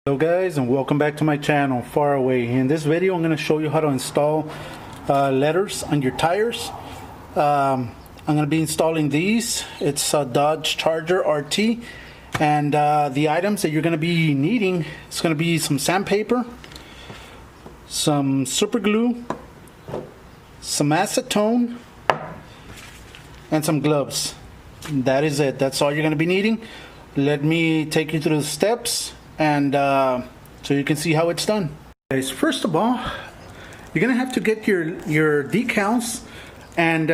Hello guys, and welcome back to my channel, Far Away. In this video I'm going to show you how to install letters on your tires. I'm going to be installing these. It's a Dodge Charger RT, and the items that you're going to be needing, it's going to be some sandpaper, some super glue, some acetone, and some gloves. That is it. That's all you're going to be needing. Let me take you through the steps, and so you can see how it's done. Guys, first of all, you're gonna have to get your decals and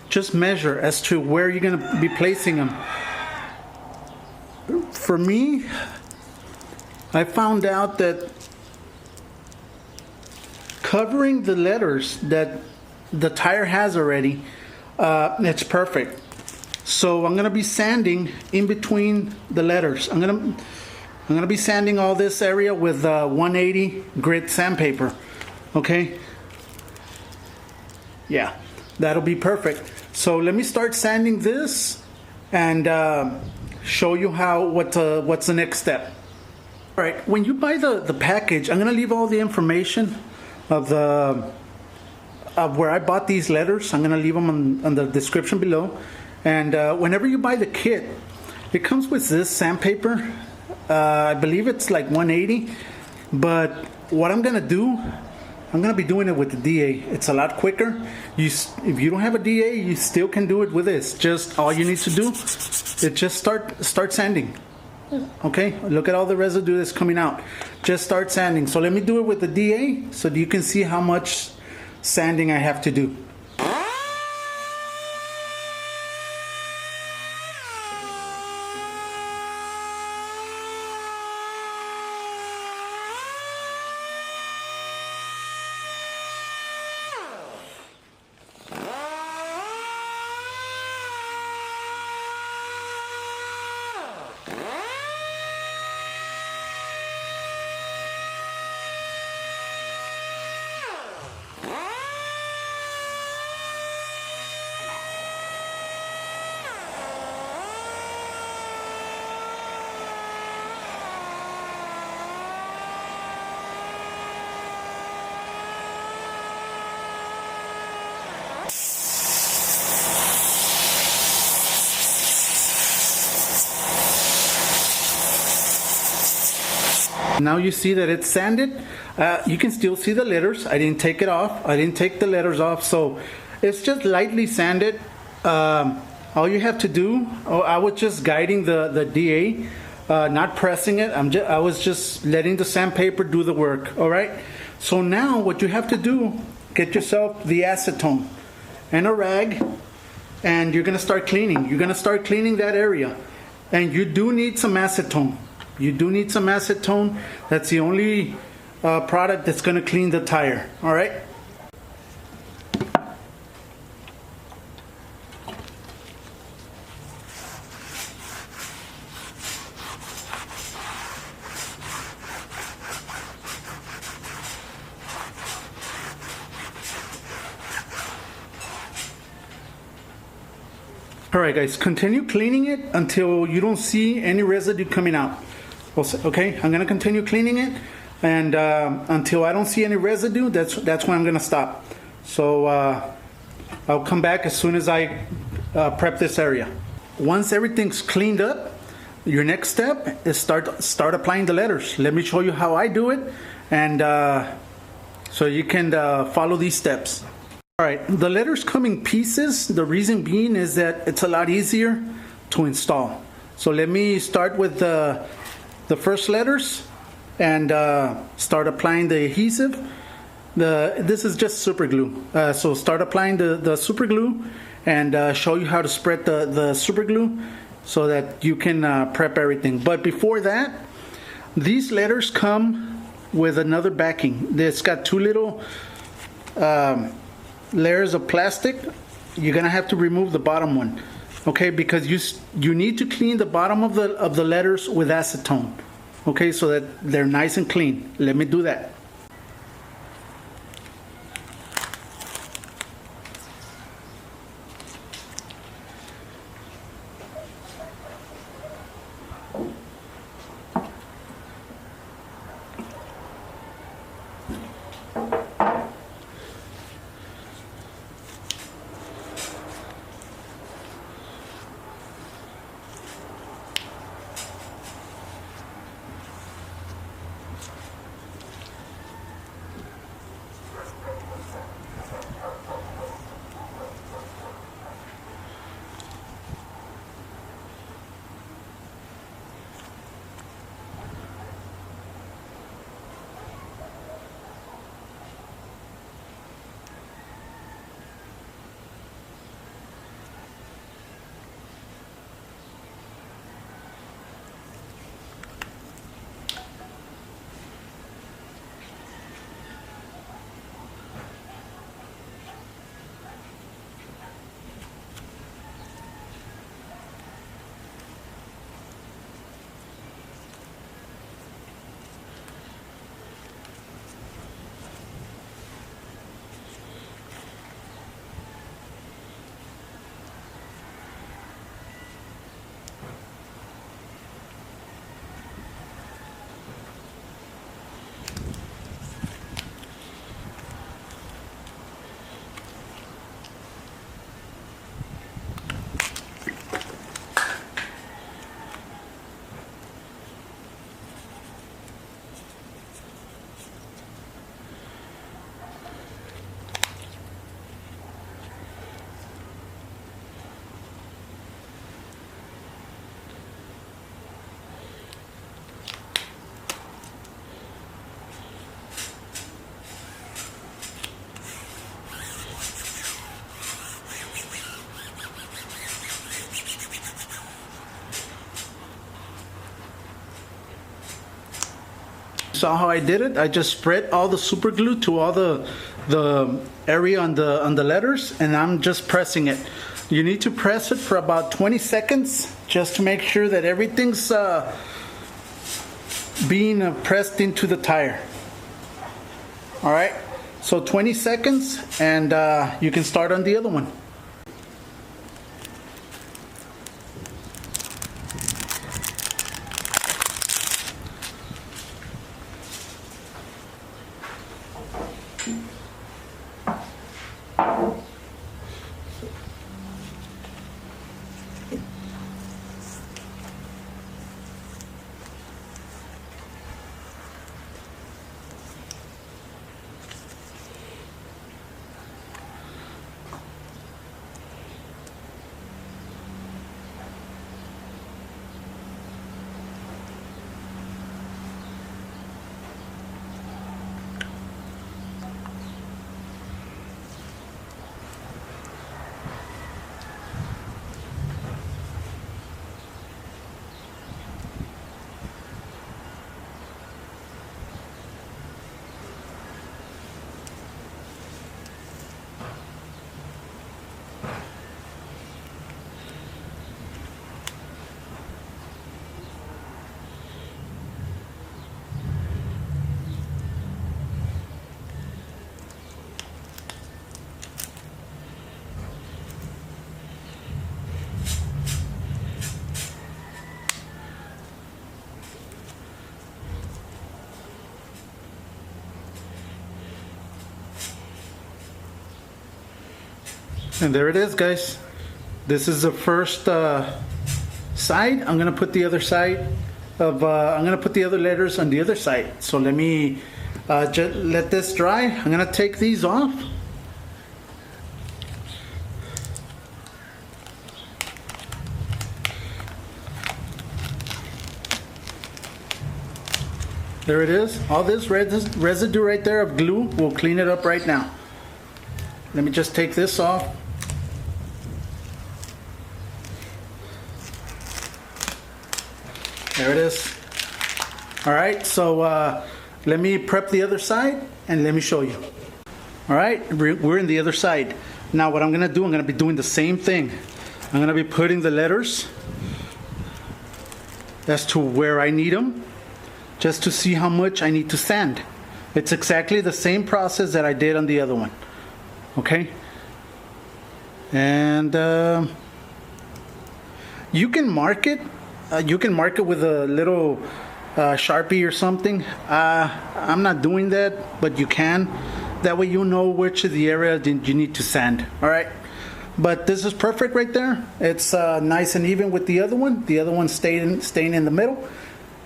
just measure as to where you're gonna be placing them. For me, I found out that covering the letters that the tire has already, it's perfect. So I'm gonna be sanding in between the letters. I'm gonna be sanding all this area with 180 grit sandpaper. Okay. Yeah, that'll be perfect. So let me start sanding this and show you what's the next step. All right. When you buy the package, I'm gonna leave all the information of where I bought these letters. I'm gonna leave them on the description below. And whenever you buy the kit, it comes with this sandpaper. I believe it's like 180, but what I'm gonna do, I'm gonna be doing it with the DA. It's a lot quicker. If you don't have a DA, you still can do it with this. Just all you need to do is just start sanding. Okay, look at all the residue that's coming out. Just start sanding. So let me do it with the DA so that you can see how much sanding I have to do. Now you see that it's sanded. You can still see the letters. I didn't take it off. I didn't take the letters off, so it's just lightly sanded. All you have to do, I was just guiding the DA, not pressing it. I was just letting the sandpaper do the work. All right. So now what you have to do, get yourself the acetone and a rag, and you're gonna start cleaning. You're gonna start cleaning that area, and you do need some acetone. You do need some acetone. That's the only product that's going to clean the tire. All right. All right, guys. Continue cleaning it until you don't see any residue coming out. Okay, I'm gonna continue cleaning it, and until I don't see any residue, that's when I'm gonna stop. So I'll come back as soon as I prep this area. Once everything's cleaned up, your next step is start applying the letters. Let me show you how I do it, and so you can follow these steps. All right, the letters come in pieces. The reason being is that it's a lot easier to install. So let me start with the first letters and start applying the adhesive. This is just super glue. So start applying the super glue and show you how to spread the super glue so that you can prep everything. But before that, these letters come with another backing. It's got two little layers of plastic. You're gonna have to remove the bottom one. Okay, because you need to clean the bottom of the letters with acetone. Okay, so that they're nice and clean. Let me do that. Saw how I did it? I just spread all the super glue to all the area on the letters, and I'm just pressing it. You need to press it for about 20 seconds just to make sure that everything's being pressed into the tire. All right, so 20 seconds, and you can start on the other one. And there it is, guys. This is the first side. I'm gonna put the other side of I'm gonna put the other letters on the other side. So let me just let this dry. I'm gonna take these off. There it is. All this residue right there of glue will clean it up right now. Let me just take this off. There it is. All right, so let me prep the other side and let me show you. All right, we're in the other side. Now what I'm gonna do, I'm gonna be doing the same thing. I'm gonna be putting the letters as to where I need them, just to see how much I need to sand. It's exactly the same process that I did on the other one. Okay? And you can mark it. You can mark it with a little Sharpie or something. I'm not doing that, but you can. That way you know which of the area you need to sand. All right? But this is perfect right there. It's nice and even with the other one. The other one staying in the middle.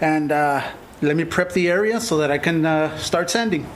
And let me prep the area so that I can start sanding.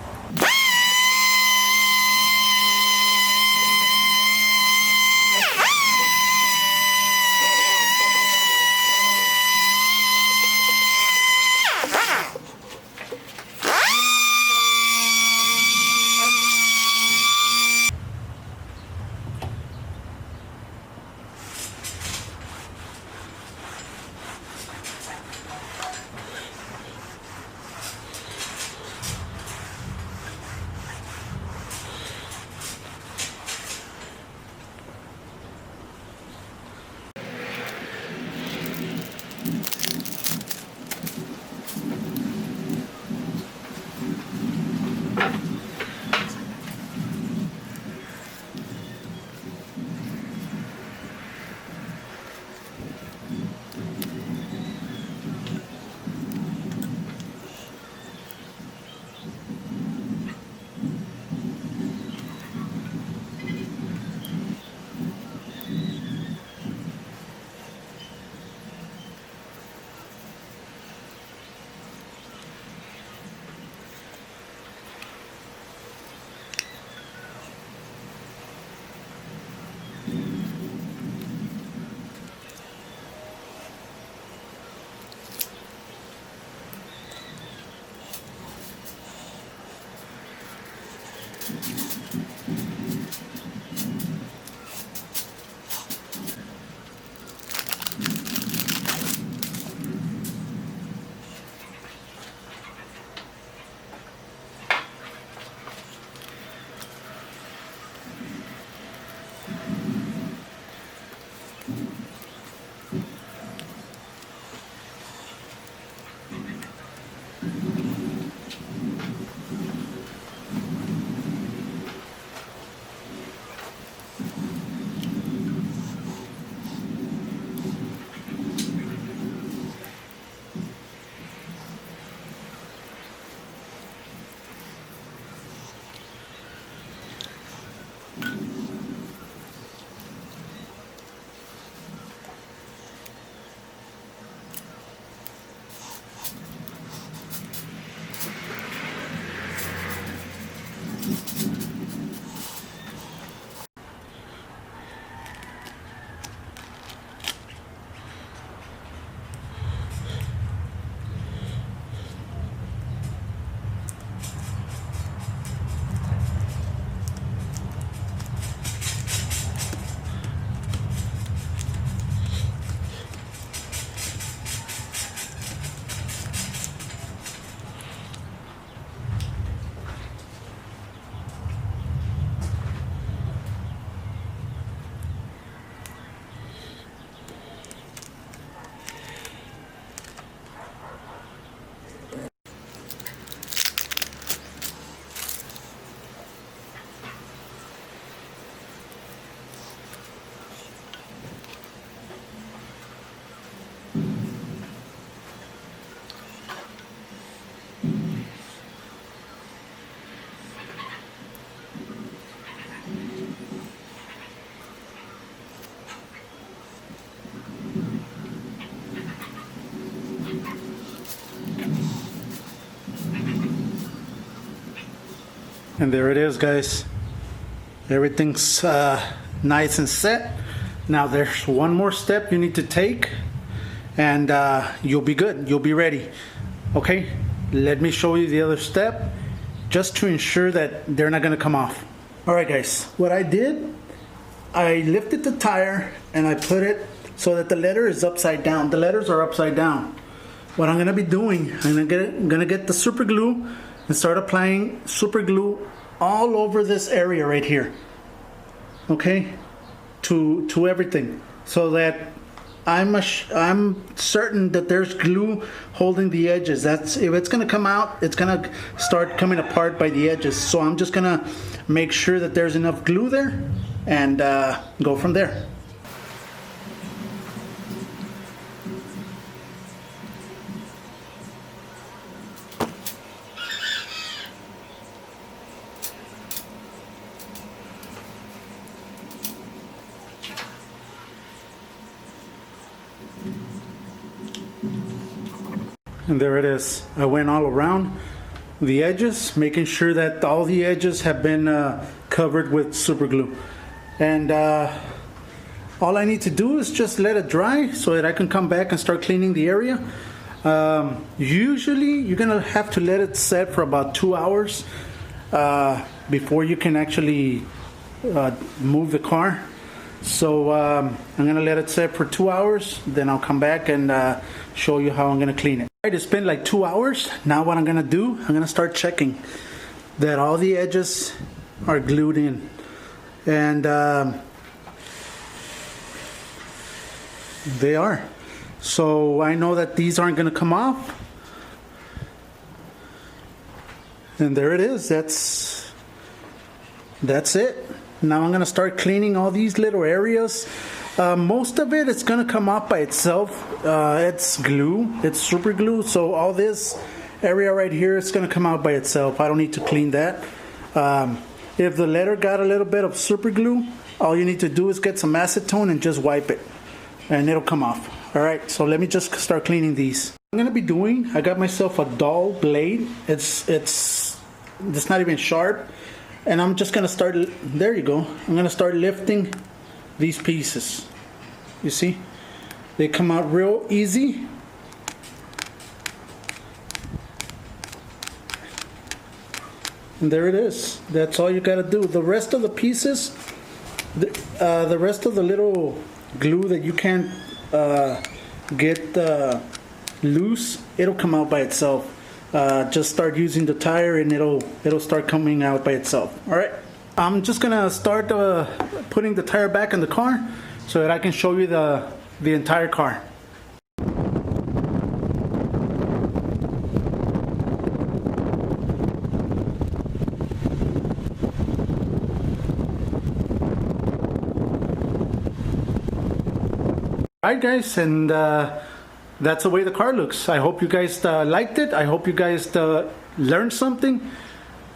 And there it is, guys. Everything's nice and set. Now there's one more step you need to take, and you'll be good. You'll be ready. Okay, let me show you the other step, just to ensure that they're not gonna come off. All right, guys, what I did, I lifted the tire and I put it so that the letter is upside down. The letters are upside down. What I'm gonna be doing, I'm gonna get the super glue and start applying super glue all over this area right here. Okay, to everything, so that I'm certain that there's glue holding the edges. That's if it's gonna come out, it's gonna start coming apart by the edges. So I'm just gonna make sure that there's enough glue there and go from there. And there it is. I went all around the edges, making sure that all the edges have been covered with super glue. And all I need to do is just let it dry so that I can come back and start cleaning the area. Usually you're gonna have to let it set for about 2 hours before you can actually move the car. So I'm gonna let it set for 2 hours, then I'll come back and show you how I'm gonna clean it. All right, it's been like 2 hours. Now what I'm gonna do, I'm gonna start checking that all the edges are glued in. And they are. So I know that these aren't gonna come off. And there it is, that's it. Now I'm gonna start cleaning all these little areas. Most of it, it's gonna come off by itself. It's glue, it's super glue. So all this area right here, it's gonna come out by itself. I don't need to clean that. If the letter got a little bit of super glue, all you need to do is get some acetone and just wipe it, and it'll come off. All right, so let me just start cleaning these. I'm gonna be doing, I got myself a dull blade. It's not even sharp. And I'm just gonna start, there you go. I'm gonna start lifting these pieces. You see? They come out real easy. And there it is. That's all you gotta do. The rest of the pieces, the rest of the little glue that you can't get loose, it'll come out by itself. Just start using the tire and it'll start coming out by itself. All right, I'm just gonna start putting the tire back in the car so that I can show you the entire car. All right, guys, and that's the way the car looks. I hope you guys liked it. I hope you guys learned something,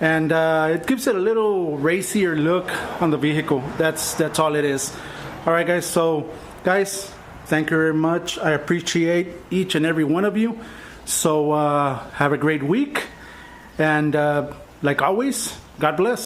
and it gives it a little racier look on the vehicle. That's all it is. All right, guys. So, guys, thank you very much. I appreciate each and every one of you. So have a great week, and like always, God bless.